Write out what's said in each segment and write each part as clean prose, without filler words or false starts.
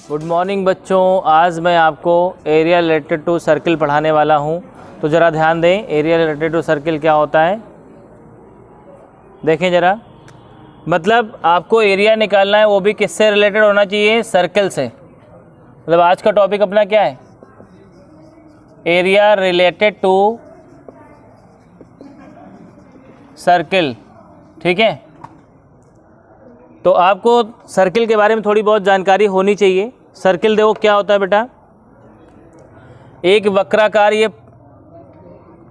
Good morning बच्चों, आज मैं आपको एरिया रिलेटेड टू सर्किल पढ़ाने वाला हूं। तो ज़रा ध्यान दें, एरिया रिलेटेड टू सर्किल क्या होता है। देखें ज़रा, मतलब आपको एरिया निकालना है, वो भी किससे रिलेटेड होना चाहिए? सर्किल से। मतलब आज का टॉपिक अपना क्या है? Area related to circle. ठीक है, तो आपको सर्किल के बारे में थोड़ी बहुत जानकारी होनी चाहिए। सर्किल देखो क्या होता है बेटा, एक वक्राकार ये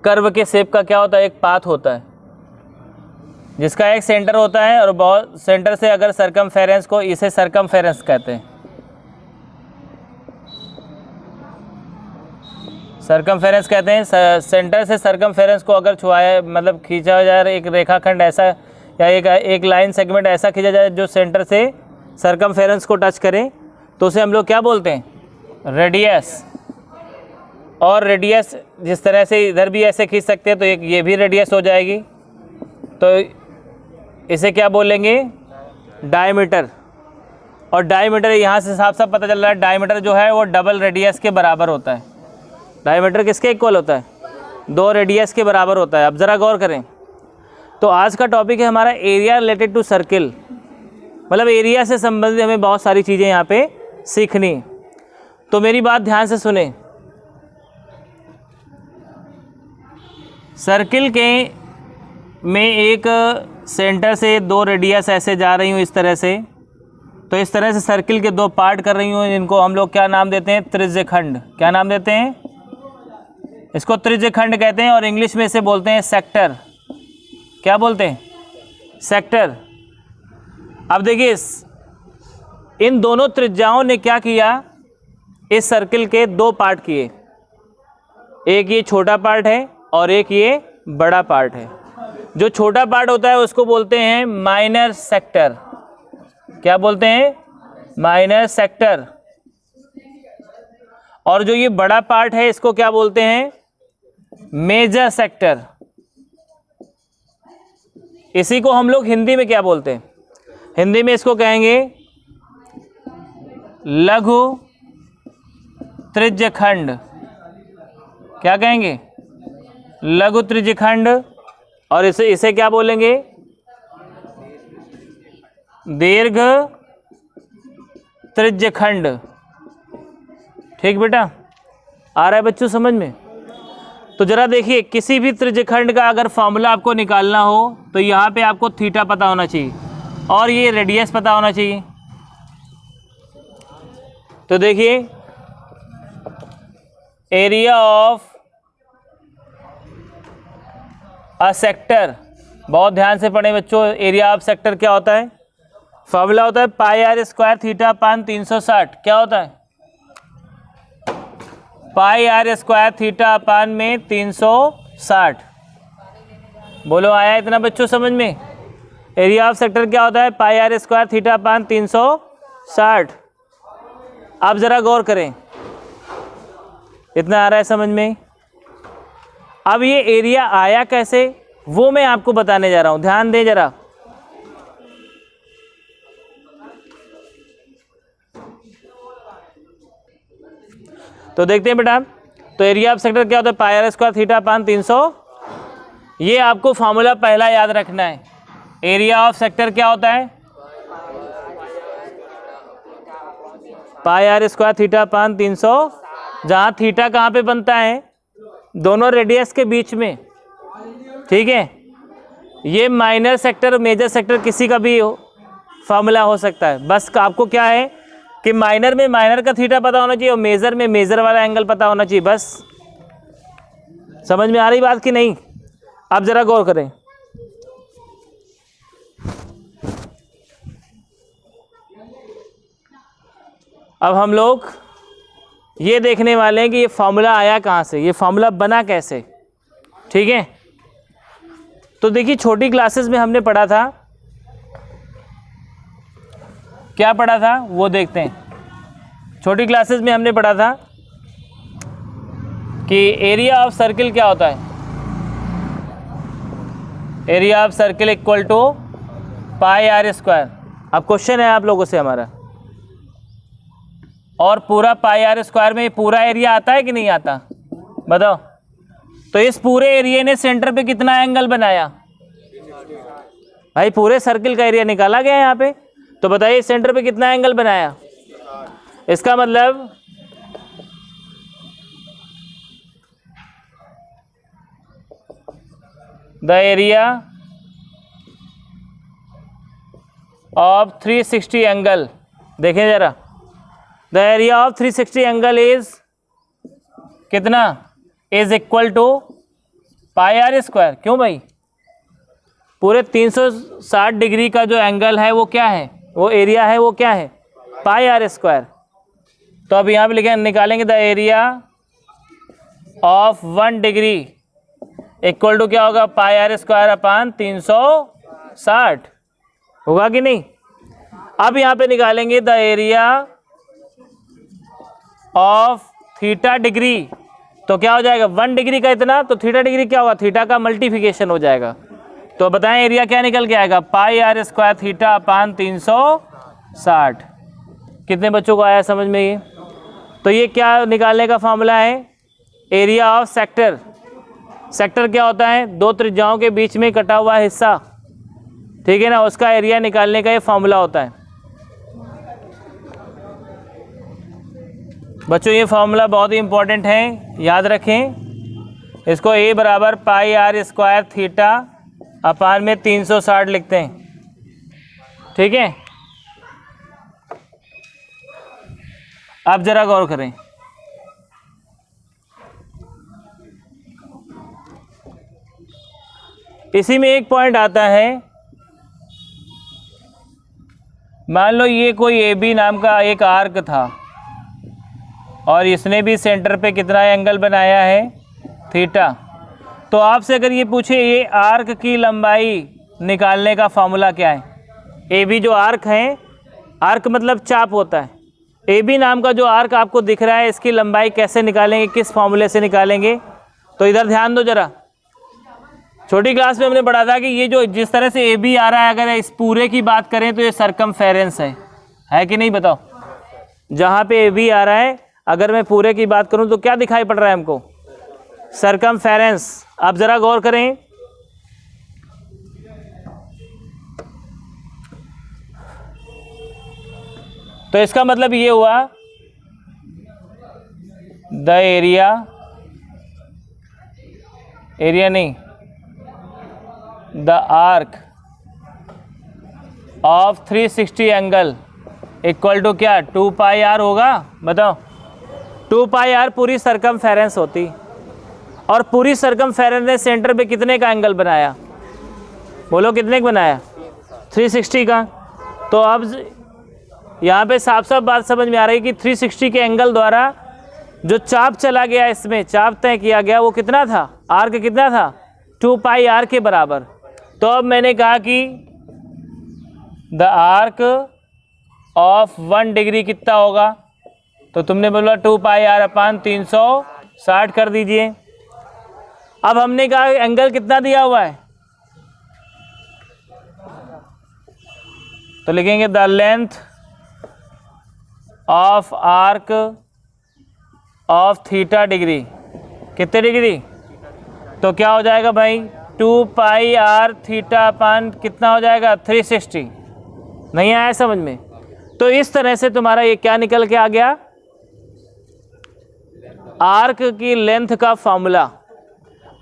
कर्व के शेप का क्या होता है? एक पाथ होता है जिसका एक सेंटर होता है और बहुत सेंटर से अगर सरकमफेरेंस को, इसे सरकमफेरेंस कहते हैं। सरकमफेरेंस कहते हैं, सेंटर से सरकमफेरेंस को अगर छुआया, मतलब खींचा जाए एक रेखाखंड ऐसा, या एक लाइन सेगमेंट ऐसा खींचा जाए जो सेंटर से सरकमफेरेंस को टच करे, तो उसे हम लोग क्या बोलते हैं? रेडियस। और रेडियस जिस तरह से इधर भी ऐसे खींच सकते हैं तो एक ये भी रेडियस हो जाएगी, तो इसे क्या बोलेंगे? डायमीटर। और डायमीटर यहाँ से साफ साफ पता चल रहा है, डायमीटर जो है वो डबल रेडियस के बराबर होता है। डायमीटर किसके इक्वल होता है? 2 रेडियस के बराबर होता है। अब ज़रा गौर करें, तो आज का टॉपिक है हमारा एरिया रिलेटेड टू सर्किल। मतलब एरिया से संबंधित हमें बहुत सारी चीज़ें यहाँ पे सीखनी। तो मेरी बात ध्यान से सुने। सर्किल के में एक सेंटर से 2 रेडियस ऐसे जा रही हूँ इस तरह से, तो इस तरह से सर्किल के 2 पार्ट कर रही हूँ, जिनको हम लोग क्या नाम देते हैं? त्रिज्यखंड। क्या नाम देते हैं? इसको त्रिज्यखंड कहते हैं, और इंग्लिश में इसे बोलते हैं सेक्टर। क्या बोलते हैं? सेक्टर। अब देखिए, इन दोनों त्रिज्याओं ने क्या किया? इस सर्किल के 2 पार्ट किए। एक ये छोटा पार्ट है और एक ये बड़ा पार्ट है। जो छोटा पार्ट होता है उसको बोलते हैं माइनर सेक्टर। क्या बोलते हैं? Minor sector. और जो ये बड़ा पार्ट है इसको क्या बोलते हैं? Major sector. इसी को हम लोग हिंदी में क्या बोलते हैं? हिंदी में इसको कहेंगे लघु त्रिज्यखंड। क्या कहेंगे? लघु त्रिज्यखंड। और इसे क्या बोलेंगे? दीर्घ त्रिज्यखंड। ठीक बेटा, आ रहा है बच्चों समझ में? तो जरा देखिए, किसी भी त्रिज्यखंड का अगर फॉर्मूला आपको निकालना हो तो यहाँ पे आपको थीटा पता होना चाहिए और ये रेडियस पता होना चाहिए। तो देखिए, एरिया ऑफ अ सेक्टर, बहुत ध्यान से पढ़ें बच्चों। एरिया ऑफ सेक्टर क्या होता है? फॉर्मूला होता है पाई आर स्क्वायर थीटा अपान 360। क्या होता है? पाई आर स्क्वायर थीटा अपान में 360। बोलो, आया इतना बच्चों समझ में? एरिया ऑफ सेक्टर क्या होता है? पाई आर स्क्वायर थीटा अपान 360। अब ज़रा गौर करें, इतना आ रहा है समझ में? अब ये एरिया आया कैसे, वो मैं आपको बताने जा रहा हूँ। ध्यान दें ज़रा। तो देखते हैं बेटा, तो एरिया ऑफ सेक्टर क्या होता है? पाई आर स्क्वायर थीटा अपान 300। ये आपको फॉर्मूला पहला याद रखना है। एरिया ऑफ सेक्टर क्या होता है? पाई आर स्क्वायर थीटा अपान 300, जहाँ थीटा कहाँ पे बनता है? दोनों रेडियस के बीच में। ठीक है, ये माइनर सेक्टर मेजर सेक्टर किसी का भी फॉर्मूला हो सकता है। बस आपको क्या है कि माइनर में माइनर का थीटा पता होना चाहिए और मेजर में मेजर वाला एंगल पता होना चाहिए। बस समझ में आ रही बात कि नहीं? आप ज़रा गौर करें। अब हम लोग ये देखने वाले हैं कि ये फॉर्मूला आया कहाँ से, ये फॉर्मूला बना कैसे। ठीक है, तो देखिए, छोटी क्लासेस में हमने पढ़ा था, क्या पढ़ा था वो देखते हैं। छोटी क्लासेस में हमने पढ़ा था कि एरिया ऑफ सर्किल क्या होता है? Area of circle equal to pi r square. अब क्वेश्चन है आप लोगों से हमारा, और पूरा पाई आर स्क्वायर में पूरा एरिया आता है कि नहीं आता, बताओ। तो इस पूरे एरिया ने सेंटर पे कितना एंगल बनाया भाई, पूरे सर्किल का एरिया निकाला गया है यहाँ पे, तो बताइए सेंटर पे कितना एंगल बनाया। इसका मतलब द एरिया ऑफ 360 एंगल, देखें जरा, the area of 360 angle is कितना, is equal to pi r square. क्यों भाई, पूरे 360 डिग्री का जो एंगल है वो क्या है, वो एरिया है, वो क्या है, पाई आर स्क्वायर। तो अब यहाँ पे लिखें, निकालेंगे the area of 1 degree equal to क्या होगा, पाई आर स्क्वायर अपान 360, होगा कि नहीं। अब यहाँ पे निकालेंगे the area of theta degree, तो क्या हो जाएगा 1 डिग्री का इतना, तो थीटा डिग्री क्या होगा, थीटा का मल्टीप्लिकेशन हो जाएगा। तो बताएं एरिया क्या निकल के आएगा, पाई आर स्क्वायर थीटा अपान 360। कितने बच्चों को आया समझ में ये। तो ये क्या निकालने का फॉर्मूला है, एरिया ऑफ सेक्टर। सेक्टर क्या होता है, दो त्रिज्याओं के बीच में कटा हुआ हिस्सा, ठीक है ना, उसका एरिया निकालने का ये फॉर्मूला होता है। बच्चों ये फॉर्मूला बहुत ही इंपॉर्टेंट है, याद रखें इसको। ए बराबर पाई आर स्क्वायर थीटा अपान में 360 लिखते हैं, ठीक है। अब जरा गौर करें, इसी में एक पॉइंट आता है, मान लो ये कोई ए बी नाम का एक आर्क था और इसने भी सेंटर पे कितना एंगल बनाया है, थीटा। तो आपसे अगर ये पूछे ये आर्क की लंबाई निकालने का फॉर्मूला क्या है, ए बी जो आर्क है, आर्क मतलब चाप होता है, ए बी नाम का जो आर्क आपको दिख रहा है इसकी लंबाई कैसे निकालेंगे, किस फॉर्मूले से निकालेंगे। तो इधर ध्यान दो जरा, छोटी क्लास में हमने पढ़ा था कि ये जो जिस तरह से ए बी आ रहा है, अगर इस पूरे की बात करें तो ये सरकमफेरेंस है कि नहीं, बताओ। जहाँ पे ए बी आ रहा है अगर मैं पूरे की बात करूँ तो क्या दिखाई पड़ रहा है हमको, सरकमफेरेंस। आप ज़रा गौर करें, तो इसका मतलब ये हुआ द एरिया नहीं, the arc of 360 angle equal to क्या, 2 पाई आर होगा, बताओ। 2 पाई आर पूरी सरकमफेरेंस होती, और पूरी सरकमफेरेंस ने सेंटर पे कितने का एंगल बनाया, बोलो कितने का बनाया, 360 का। तो अब यहाँ पे साफ साफ बात समझ में आ रही है कि 360 के एंगल द्वारा जो चाप चला गया, इसमें चाप तय किया गया, वो कितना था, आर्क कितना था, 2 पाई आर के बराबर। तो अब मैंने कहा कि द आर्क ऑफ 1 डिग्री कितना होगा, तो तुमने बोला 2 पाई आर अपान 360 कर दीजिए। अब हमने कहा एंगल कितना दिया हुआ है, तो लिखेंगे the length of arc of theta degree, कितने डिग्री, तो क्या हो जाएगा भाई, 2 पाई आर थीटा अपान कितना हो जाएगा, 360। नहीं आया समझ में। तो इस तरह से तुम्हारा ये क्या निकल के आ गया, आर्क की लेंथ का फॉर्मूला।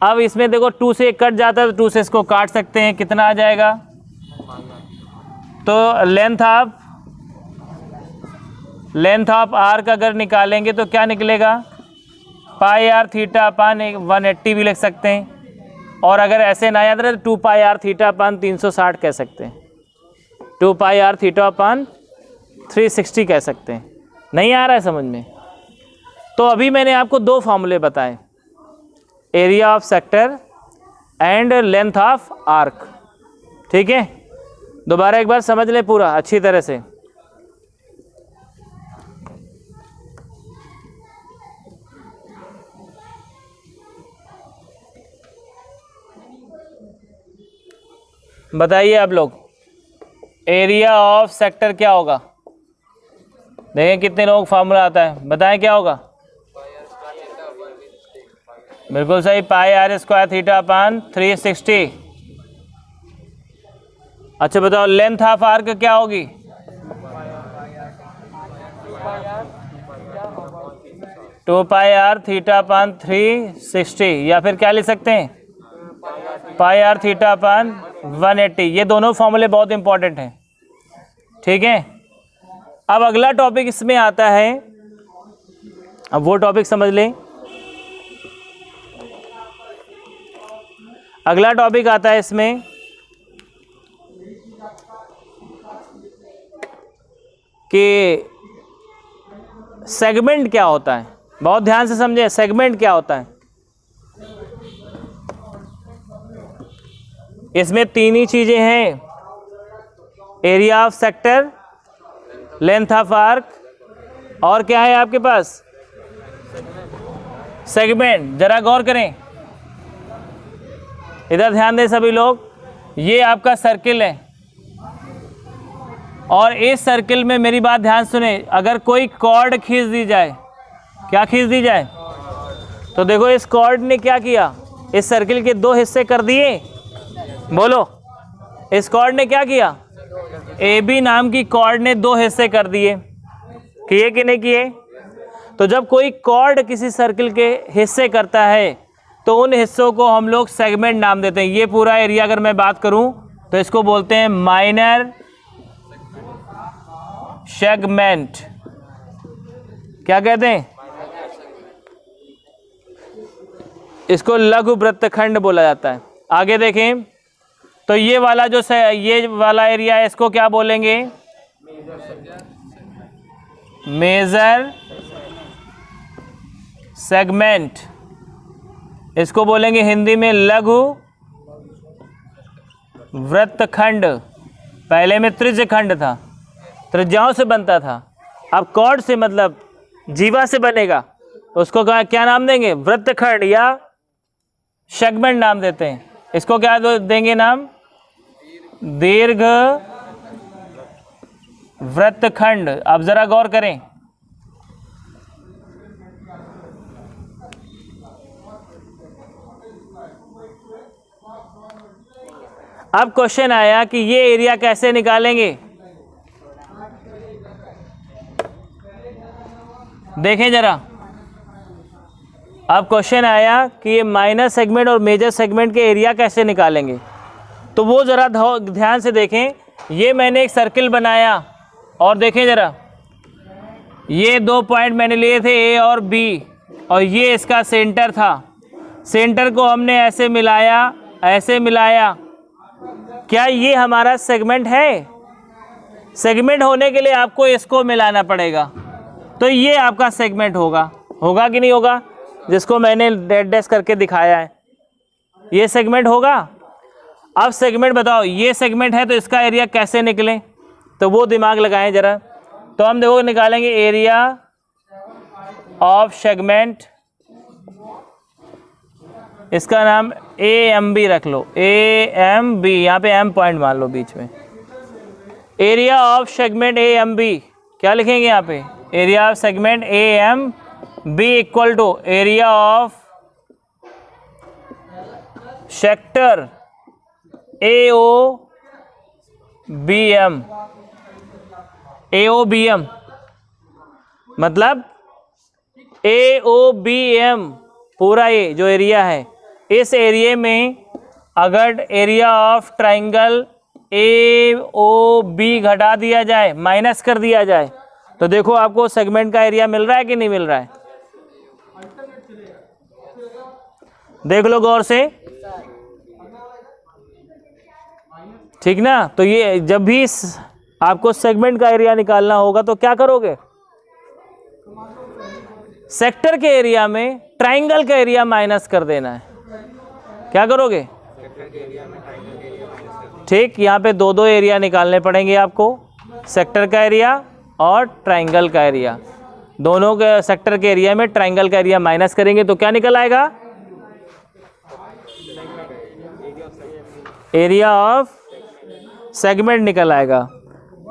अब इसमें देखो 2 से कट जाता है तो 2 से इसको काट सकते हैं, कितना आ जाएगा, तो लेंथ ऑफ आर्क अगर निकालेंगे तो क्या निकलेगा, पाई आर थीटा अपान 180 भी लिख सकते हैं, और अगर ऐसे ना याद रहे तो 2 पाई आर थीटा अपान 360 कह सकते हैं, 2 पाई आर थीटा अपान 360 कह सकते हैं। नहीं आ रहा है समझ में। तो अभी मैंने आपको 2 फॉर्मूले बताए, area of sector and length of arc, ठीक है। दोबारा एक बार समझ ले पूरा अच्छी तरह से। बताइए आप लोग, एरिया ऑफ सेक्टर क्या होगा? देखें कितने लोग फार्मूला आता है, बताएं क्या होगा? बिल्कुल सही, pi r square theta upon 360। अच्छा बताओ, लेंथ ऑफ आर्क क्या होगी? Two pi r theta upon 360, या फिर क्या लिख सकते हैं, पाई आर थीटा अपान 180। ये दोनों फॉर्मूले बहुत इंपॉर्टेंट हैं, ठीक है। अब अगला टॉपिक इसमें आता है, अब वो टॉपिक समझ लें। अगला टॉपिक आता है इसमें कि सेगमेंट क्या होता है। बहुत ध्यान से समझे, सेगमेंट क्या होता है। इसमें तीन ही चीजें हैं, area of sector, length of arc, और क्या है आपके पास, सेगमेंट। जरा गौर करें, इधर ध्यान दें सभी लोग। ये आपका सर्किल है और इस सर्किल में मेरी बात ध्यान सुने, अगर कोई कॉर्ड खींच दी जाए, क्या खींच दी जाए, तो देखो इस कॉर्ड ने क्या किया, इस सर्किल के दो हिस्से कर दिए। बोलो, इस कॉर्ड ने क्या किया, ए बी नाम की कॉर्ड ने दो हिस्से कर दिए, किए कि नहीं किए? तो जब कोई कॉर्ड किसी सर्किल के हिस्से करता है तो उन हिस्सों को हम लोग सेगमेंट नाम देते हैं। ये पूरा एरिया अगर मैं बात करूं तो इसको बोलते हैं माइनर सेगमेंट। क्या कहते हैं? इसको लघु वृत्तखंड बोला जाता है। आगे देखें तो ये वाला जो ये वाला एरिया है, इसको क्या बोलेंगे, मेजर सेगमेंट। इसको बोलेंगे हिंदी में लघु वृत्तखंड। पहले में त्रिज्यखंड था, त्रिज्याओं से बनता था, अब कॉर्ड से मतलब जीवा से बनेगा, उसको क्या नाम देंगे, वृत्तखंड या सेगमेंट नाम देते हैं। इसको क्या देंगे नाम, दीर्घ वृत्तखंड। अब जरा गौर करें, अब क्वेश्चन आया कि ये एरिया कैसे निकालेंगे। देखें जरा, अब क्वेश्चन आया कि ये माइनर सेगमेंट और मेजर सेगमेंट के एरिया कैसे निकालेंगे। तो वो ज़रा ध्यान से देखें। ये मैंने एक सर्किल बनाया और देखें ज़रा, ये दो पॉइंट मैंने लिए थे ए और बी, और ये इसका सेंटर था। सेंटर को हमने ऐसे मिलाया, ऐसे मिलाया। क्या ये हमारा सेगमेंट है? सेगमेंट होने के लिए आपको इसको मिलाना पड़ेगा, तो ये आपका सेगमेंट होगा। होगा कि नहीं होगा? जिसको मैंने डेट डैश करके दिखाया है, ये सेगमेंट होगा। अब सेगमेंट बताओ, ये सेगमेंट है तो इसका एरिया कैसे निकले, तो वो दिमाग लगाएं जरा। तो हम देखो निकालेंगे एरिया ऑफ सेगमेंट, इसका नाम ए एम बी रख लो, ए एम बी, यहाँ पे एम पॉइंट मान लो बीच में। Area of segment A M B क्या लिखेंगे यहाँ पे, area of segment A M B equal to area of sector A O B M. A O B M मतलब ए ओ बी एम, पूरा ये जो एरिया है, इस एरिया में अगर area of triangle A O B घटा दिया जाए, माइनस कर दिया जाए, तो देखो आपको सेगमेंट का एरिया मिल रहा है कि नहीं मिल रहा है। देख लो गौर से, ठीक ना। तो ये जब भी आपको सेगमेंट का एरिया निकालना होगा तो क्या करोगे, सेक्टर के एरिया में ट्राइंगल का एरिया माइनस कर देना है। क्या करोगे, ठीक, यहाँ पे दो दो एरिया निकालने पड़ेंगे आपको, सेक्टर का एरिया और ट्राइंगल का एरिया। दोनों के सेक्टर के एरिया में ट्राइंगल का एरिया माइनस करेंगे तो क्या निकल आएगा, एरिया ऑफ सेगमेंट निकल आएगा।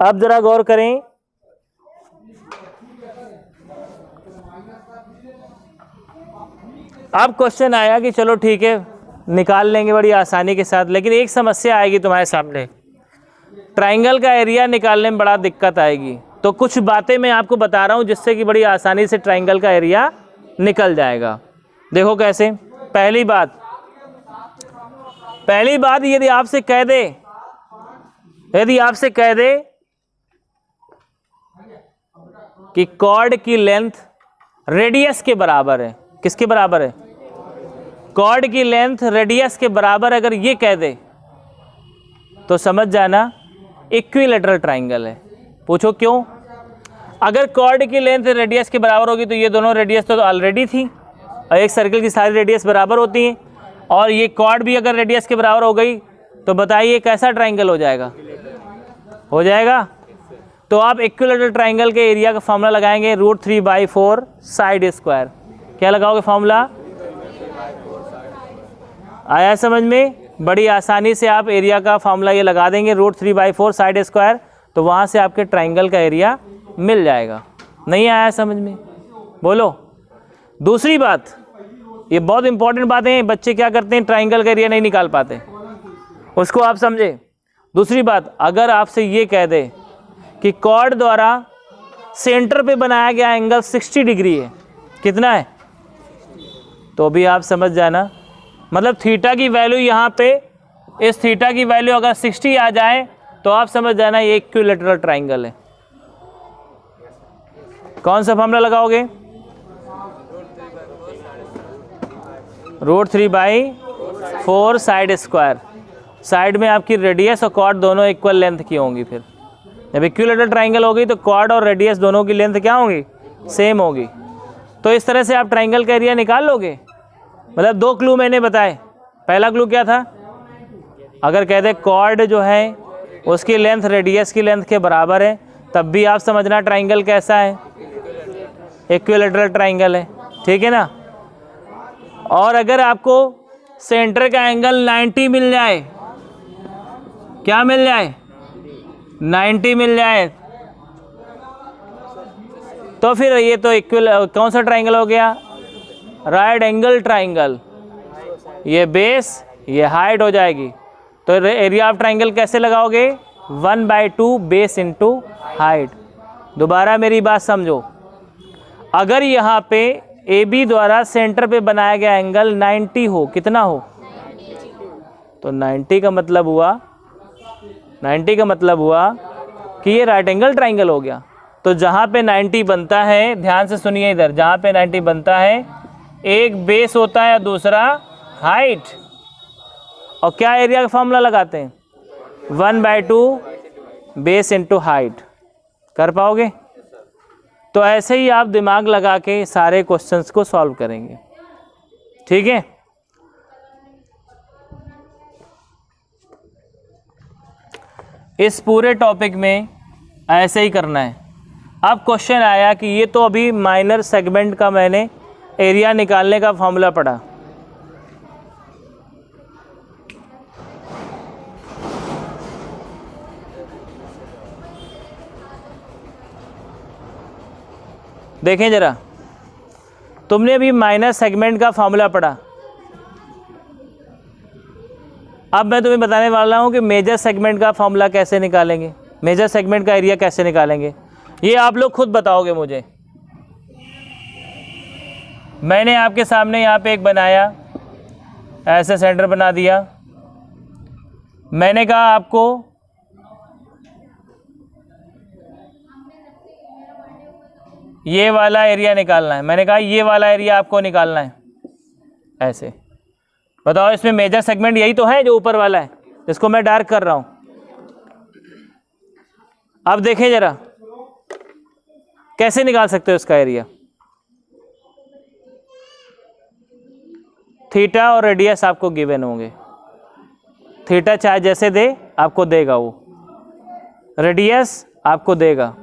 अब जरा गौर करें, अब क्वेश्चन आया कि चलो ठीक है निकाल लेंगे बड़ी आसानी के साथ, लेकिन एक समस्या आएगी तुम्हारे सामने, ट्राइंगल का एरिया निकालने में बड़ा दिक्कत आएगी। तो कुछ बातें मैं आपको बता रहा हूँ जिससे कि बड़ी आसानी से ट्राइंगल का एरिया निकल जाएगा। देखो कैसे। पहली बात यदि आपसे कह दे कि कॉर्ड की लेंथ रेडियस के बराबर है, किसके बराबर है? कॉर्ड की लेंथ रेडियस के बराबर अगर ये कह दे तो समझ जाना इक्विलैटरल ट्राइंगल है। पूछो क्यों? अगर कॉर्ड की लेंथ रेडियस के बराबर होगी तो ये दोनों रेडियस तो ऑलरेडी थी और एक सर्कल की सारी रेडियस बराबर होती हैं, और ये कॉर्ड भी अगर रेडियस के बराबर हो गई तो बताइए कैसा ट्राइंगल हो जाएगा? तो आप इक्विलैटरल ट्राइंगल के एरिया का फॉर्मूला लगाएंगे √3/4 साइड स्क्वायर। क्या लगाओगे फॉर्मूला? आया समझ में? बड़ी आसानी से आप एरिया का फॉर्मूला ये लगा देंगे √3/4 साइड स्क्वायर, तो वहाँ से आपके ट्राइंगल का एरिया मिल जाएगा। नहीं आया समझ में? बोलो। दूसरी बात, ये बहुत इंपॉर्टेंट बातें हैं, बच्चे क्या करते हैं ट्राइंगल का एरिया नहीं निकाल पाते, उसको आप समझे। दूसरी बात, अगर आपसे ये कह दे कि कॉर्ड द्वारा सेंटर पे बनाया गया एंगल 60 डिग्री है, कितना है? तो भी आप समझ जाना, मतलब थीटा की वैल्यू यहाँ पे, इस थीटा की वैल्यू अगर 60 आ जाए तो आप समझ जाना ये इक्विलैटरल ट्राइंगल है। कौन सा फॉर्मूला लगाओगे? √3/4 साइड स्क्वायर। साइड में आपकी रेडियस और कॉर्ड दोनों इक्वल लेंथ की होंगी। फिर जब इक्विलैटरल ट्राइंगल होगी तो कॉर्ड और रेडियस दोनों की लेंथ क्या होगी? सेम होगी। तो इस तरह से आप ट्राइंगल का एरिया निकाल लोगे। मतलब दो क्लू मैंने बताए। पहला क्लू क्या था? अगर कहते कॉर्ड जो है उसकी लेंथ रेडियस की लेंथ के बराबर है, तब भी आप समझना ट्राइंगल कैसा है? इक्विलैटरल ट्राइंगल है, ठीक है ना। और अगर आपको सेंटर का एंगल 90 मिल जाए, क्या मिल जाए? 90 मिल जाए, तो फिर ये तो कौन सा ट्राइंगल हो गया? Right angle triangle. ये बेस, ये हाइट हो जाएगी। तो एरिया ऑफ ट्राइंगल कैसे लगाओगे? 1/2 बेस इंटू हाइट। दोबारा मेरी बात समझो, अगर यहाँ पे AB द्वारा सेंटर पे बनाया गया एंगल 90 हो, कितना हो? तो 90 का मतलब हुआ कि ये राइट एंगल ट्राइंगल हो गया। तो जहाँ पे 90 बनता है, ध्यान से सुनिए इधर, जहाँ पे 90 बनता है एक बेस होता है और दूसरा हाइट। और क्या एरिया का फॉर्मूला लगाते हैं? 1/2 बेस इंटू हाइट। कर पाओगे? तो ऐसे ही आप दिमाग लगा के सारे क्वेश्चंस को सॉल्व करेंगे, ठीक है। इस पूरे टॉपिक में ऐसे ही करना है। अब क्वेश्चन आया कि ये तो अभी माइनर सेगमेंट का मैंने एरिया निकालने का फॉर्मूला पढ़ा, देखें जरा, तुमने अभी माइनर सेगमेंट का फॉर्मूला पढ़ा। अब मैं तुम्हें बताने वाला हूं कि मेजर सेगमेंट का फॉर्मूला कैसे निकालेंगे, मेजर सेगमेंट का एरिया कैसे निकालेंगे, ये आप लोग खुद बताओगे मुझे। मैंने आपके सामने यहाँ पे एक बनाया, ऐसे सेंटर बना दिया। मैंने कहा आपको ये वाला एरिया निकालना है। मैंने कहा ये वाला एरिया आपको निकालना है। ऐसे बताओ, इसमें मेजर सेगमेंट यही तो है जो ऊपर वाला है, जिसको मैं डार्क कर रहा हूं। अब देखें जरा कैसे निकाल सकते हो इसका एरिया। थीटा और रेडियस आपको गिवन होंगे। थीटा चाहे जैसे दे आपको देगा, वो रेडियस आपको देगा।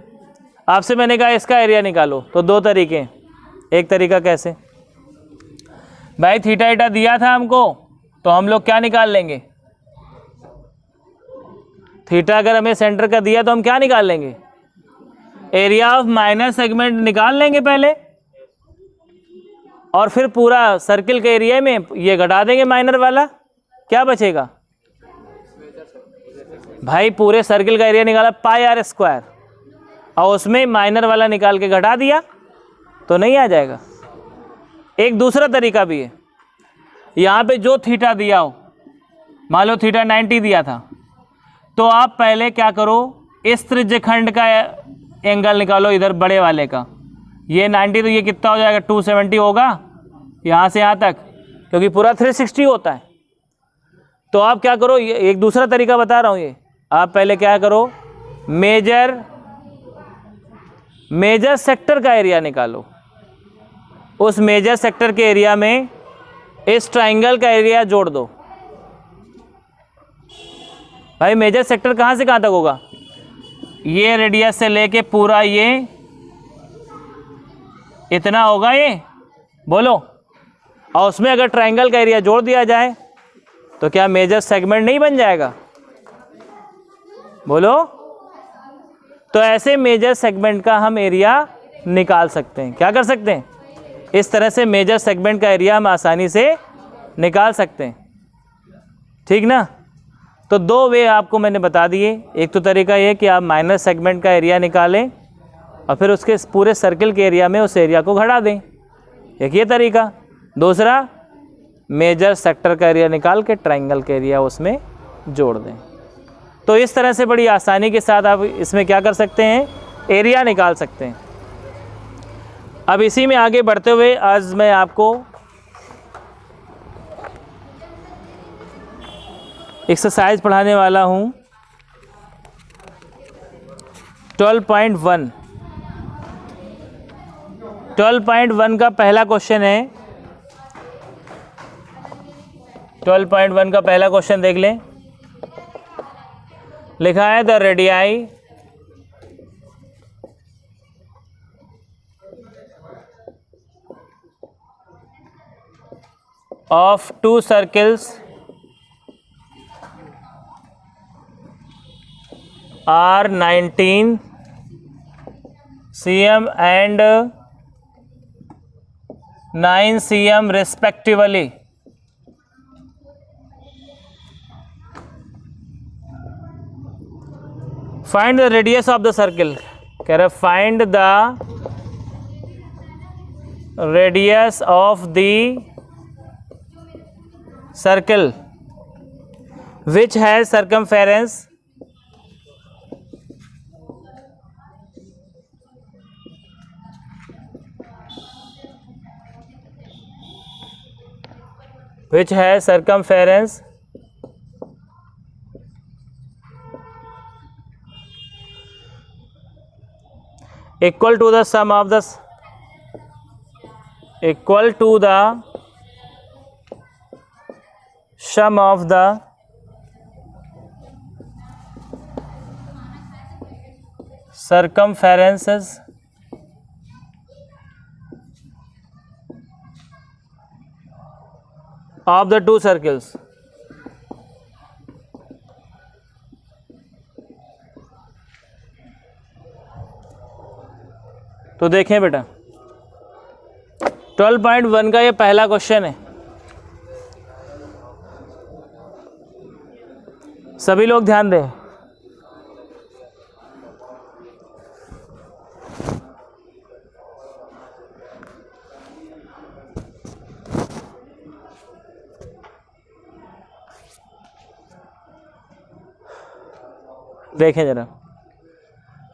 आपसे मैंने कहा इसका एरिया निकालो, तो दो तरीके हैं। एक तरीका कैसे, भाई थीटा ईटा दिया था हमको, तो हम लोग क्या निकाल लेंगे? थीटा अगर हमें सेंटर का दिया तो हम क्या निकाल लेंगे, एरिया ऑफ माइनर सेगमेंट निकाल लेंगे पहले, और फिर पूरा सर्किल के एरिया में ये घटा देंगे माइनर वाला, क्या बचेगा भाई, पूरे सर्किल का एरिया निकाला पाई आर स्क्वायर, और उसमें माइनर वाला निकाल के घटा दिया तो नहीं आ जाएगा। एक दूसरा तरीका भी है, यहाँ पे जो थीटा दिया हो, मान लो थीटा 90 दिया था, तो आप पहले क्या करो, इस त्रिज्यखंड का एंगल निकालो इधर बड़े वाले का, ये 90 तो ये कितना हो जाएगा 270 होगा यहाँ से यहाँ तक, क्योंकि पूरा 360 होता है। तो आप क्या करो, ये एक दूसरा तरीका बता रहा हूँ, ये आप पहले क्या करो, मेजर सेक्टर का एरिया निकालो, उस मेजर सेक्टर के एरिया में इस ट्राइंगल का एरिया जोड़ दो। भाई मेजर सेक्टर कहाँ से कहाँ तक होगा, ये रेडियस से लेके पूरा ये इतना होगा, ये बोलो, और उसमें अगर ट्राइंगल का एरिया जोड़ दिया जाए तो क्या मेजर सेगमेंट नहीं बन जाएगा, बोलो। तो ऐसे मेजर सेगमेंट का हम एरिया निकाल सकते हैं, क्या कर सकते हैं, इस तरह से मेजर सेगमेंट का एरिया हम आसानी से निकाल सकते हैं, ठीक ना। तो दो वे आपको मैंने बता दिए, एक तो तरीका ये कि आप माइनर सेगमेंट का एरिया निकालें और फिर उसके पूरे सर्किल के एरिया में उस एरिया को घटा दें, एक ये तरीका। दूसरा, मेजर सेक्टर का एरिया निकाल के ट्राइंगल के एरिया उसमें जोड़ दें। तो इस तरह से बड़ी आसानी के साथ आप इसमें क्या कर सकते हैं, एरिया निकाल सकते हैं। अब इसी में आगे बढ़ते हुए आज मैं आपको एक्सरसाइज पढ़ाने वाला हूँ 12.1। 12.1 का पहला क्वेश्चन है, 12.1 का पहला क्वेश्चन देख लें। लिखा है the radii of two circles are 19 cm and 9 cm respectively. Find the radius of the circle. कह रहे find the radius of the circle which has circumference equal to the sum of the circumferences of the two circles. तो देखें बेटा 12.1 का ये पहला question है। सभी लोग ध्यान दें। देखें जरा,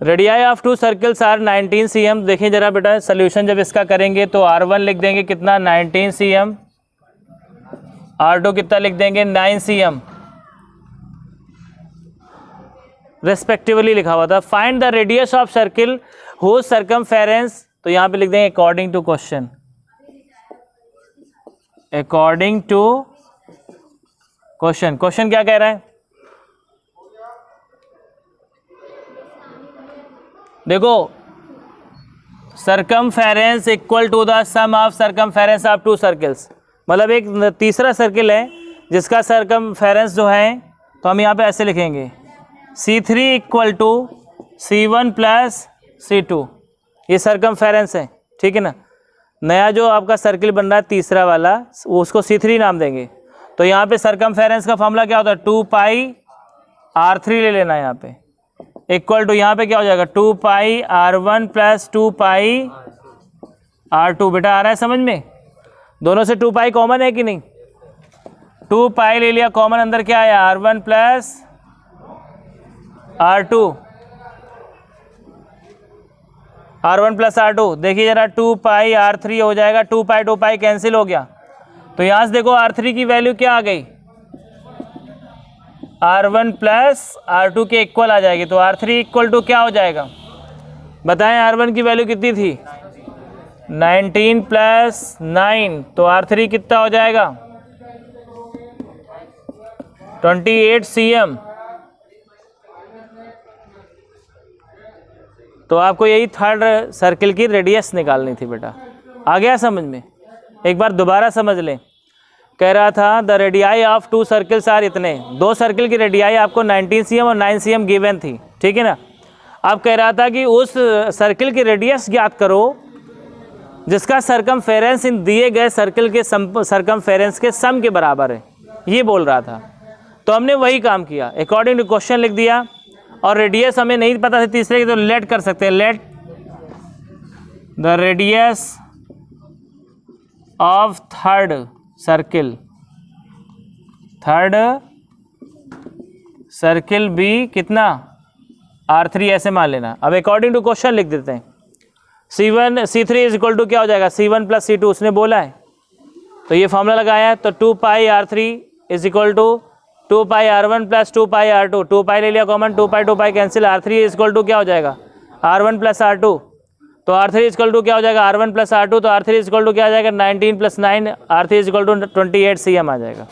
radii of two circles are 19 cm। देखें जरा बेटा, सोल्यूशन जब इसका करेंगे तो R1 लिख देंगे कितना 19 cm, R2 कितना लिख देंगे 9 cm रेस्पेक्टिवली लिखा हुआ था। Find the radius of circle whose circumference, तो यहाँ पे लिख देंगे according to question, according to question. Question क्या कह रहा है, देखो circumference equal to the sum of circumference of two circles, मतलब एक तीसरा सर्किल है जिसका सर्कमफेरेंस जो है, तो हम यहाँ पे ऐसे लिखेंगे C3 equal to C1 plus C2, ये सरकमफेरेंस है, ठीक है ना। नया जो आपका सर्किल बन रहा है तीसरा वाला, उसको C3 नाम देंगे। तो यहाँ पे सरकमफेरेंस का फॉर्मूला क्या होता है, 2 पाई R3 ले लेना है यहाँ पे, इक्वल टू यहाँ पे क्या हो जाएगा 2 pi R1 plus 2 pi R2। बेटा आ रहा है समझ में, दोनों से 2 पाई कॉमन है कि नहीं, 2 पाई ले लिया कॉमन, अंदर क्या आया R1 plus R2, R1 plus R2। देखिए जरा 2 पाई R3 हो जाएगा, 2 पाई कैंसिल हो गया। तो यहाँ से देखो R3 की वैल्यू क्या आ गई, R1 प्लस R2 के इक्वल आ जाएगी। तो R3 इक्वल टू क्या हो जाएगा बताएं, R1 की वैल्यू कितनी थी 19 प्लस 9, तो R3 कितना हो जाएगा 28 cm। तो आपको यही थर्ड सर्किल की रेडियस निकालनी थी बेटा। आ गया समझ में, एक बार दोबारा समझ लें। कह रहा था the radii of 2 circles are इतने, 2 सर्किल की रेडियाई आपको 19 cm और 9 cm गिवन थी, ठीक है ना। अब कह रहा था कि उस सर्किल की रेडियस ज्ञात करो जिसका सरकमफेरेंस इन दिए गए सर्किल के सरकमफेरेंस के सम के बराबर है, ये बोल रहा था। तो हमने वही काम किया, अकॉर्डिंग टू क्वेश्चन लिख दिया। और रेडियस हमें नहीं पता था तीसरे की, तो लेट कर सकते हैं, let the radius of third circle be कितना R3 ऐसे मान लेना। अब अकॉर्डिंग टू क्वेश्चन लिख देते हैं, C3 इज इक्वल टू क्या हो जाएगा C1 प्लस C2, उसने बोला है तो ये फॉर्मूला लगाया है। तो 2 pi R3 is equal to 2 pi R1 plus 2 pi R2, 2 pi ले लिया common, 2 pi cancel, R3 is equal to क्या हो जाएगा R1 प्लस R2। तो R3 इज इक्वल टू क्या हो जाएगा R1 प्लस R2, तो R3 इज इक्वल टू क्या आ जाएगा 19 plus 9, R3 is equal to 28 cm आ जाएगा।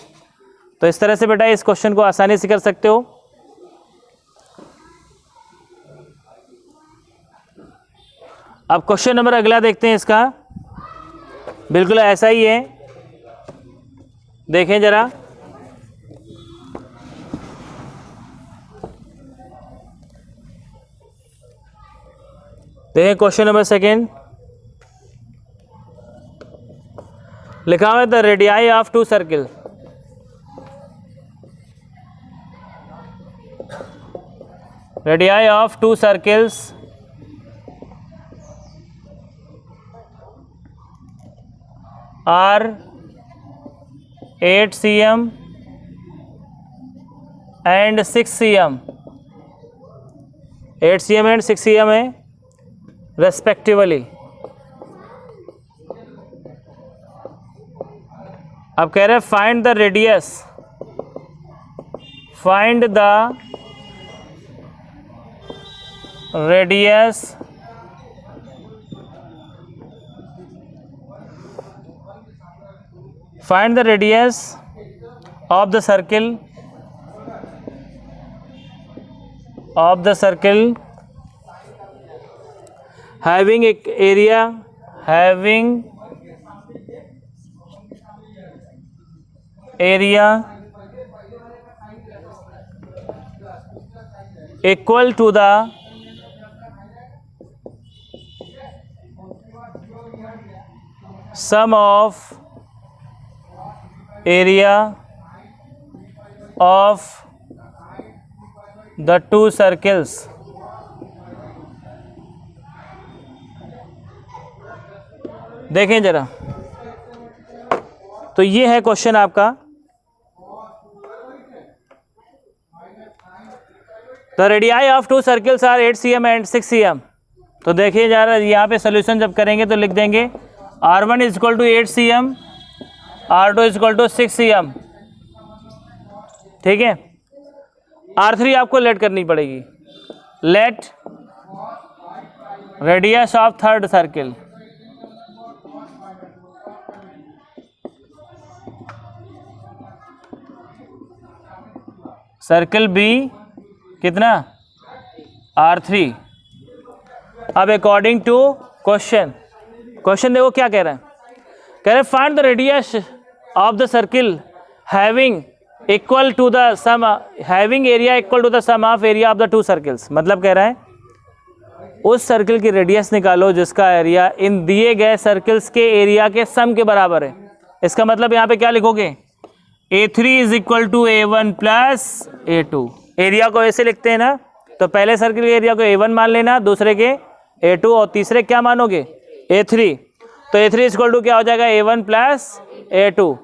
तो इस तरह से बेटा इस क्वेश्चन को आसानी से कर सकते हो। अब क्वेश्चन नंबर अगला देखते हैं, इसका बिल्कुल ऐसा ही है, देखें जरा। देखें क्वेश्चन नंबर सेकेंड, लिखा हुआ है the radii of 2 circle, radii of 2 circles are 8 cm and 6 cm, 8 cm and 6 cm है रेस्पेक्टिवली। अब कह रहे हैं find the radius, find the radius find the radius of the circle having area equal to the sum of area of the 2 circles। देखें जरा, तो ये है क्वेश्चन आपका। The radii of 2 circles are 8 cm and 6 cm। तो देखिए जरा, यहाँ पे सोल्यूशन जब करेंगे तो लिख देंगे R1 is equal to 8 cm, R2 is equal to 6 cm, ठीक है। R3 आपको लेट करनी पड़ेगी, let radius of third circle, circle be कितना R3। अब अकॉर्डिंग टू क्वेश्चन देखो क्या कह रहे हैं, कह रहे find the radius of the circle having equal to the sum having area equal to the sum of area of the two circles. मतलब कह रहा है उस सर्कल की रेडियस निकालो जिसका एरिया इन दिए गए सर्कल्स के एरिया के सम के बराबर है। इसका मतलब यहाँ पे क्या लिखोगे, A3 is equal to A1 plus A2। Area को ऐसे लिखते हैं ना, तो पहले सर्कल के एरिया को A1 मान लेना, दूसरे के A2 और तीसरे क्या मानोगे A3। तो A3 इज इक्वल टू क्या हो जाएगा A1 प्लस A2।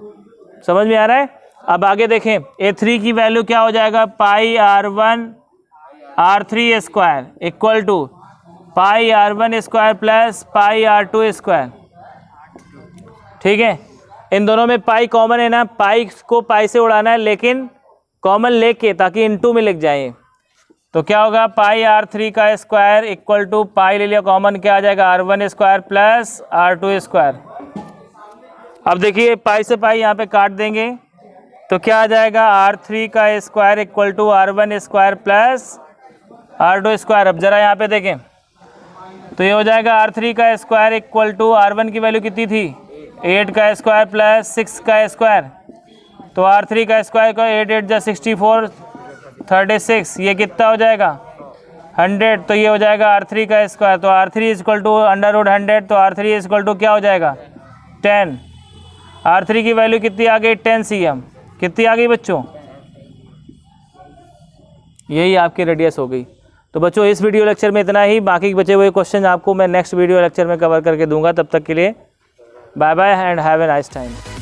समझ में आ रहा है। अब आगे देखें, A3 की वैल्यू क्या हो जाएगा, pi R1 R3 square equal to pi R1 square plus pi R2 square. ठीक है, इन दोनों में पाई कॉमन है ना, पाई को पाई से उड़ाना है लेकिन कॉमन लेके, ताकि इनटू में लिख जाए। तो क्या होगा, पाई R3 का स्क्वायर इक्वल टू पाई ले लिया कॉमन, क्या आ जाएगा R1 square plus R2 square. अब देखिए पाई से पाई यहाँ पे काट देंगे तो क्या आ जाएगा, R3 का square equal to R1 square plus R2 square. अब जरा यहाँ पे देखें तो ये हो जाएगा R3 का स्क्वायर इक्वल टू R1 की वैल्यू कितनी थी 8 का स्क्वायर प्लस 6 का स्क्वायर। तो R3 का स्क्वायर का 8 8 जा 64 36, ये कितना हो जाएगा 100। तो ये हो जाएगा R3 का स्क्वायर। तो R3 इज इक्वल टू √100। तो R3 इज इक्वल टू क्या हो जाएगा 10। R3 की वैल्यू कितनी आ गई 10 cm। कितनी आ गई बच्चों, यही आपकी रेडियस हो गई। तो बच्चों इस वीडियो लेक्चर में इतना ही, बाकी बचे हुए क्वेश्चन आपको मैं नेक्स्ट वीडियो लेक्चर में कवर करके दूंगा। तब तक के लिए bye bye and have a nice time.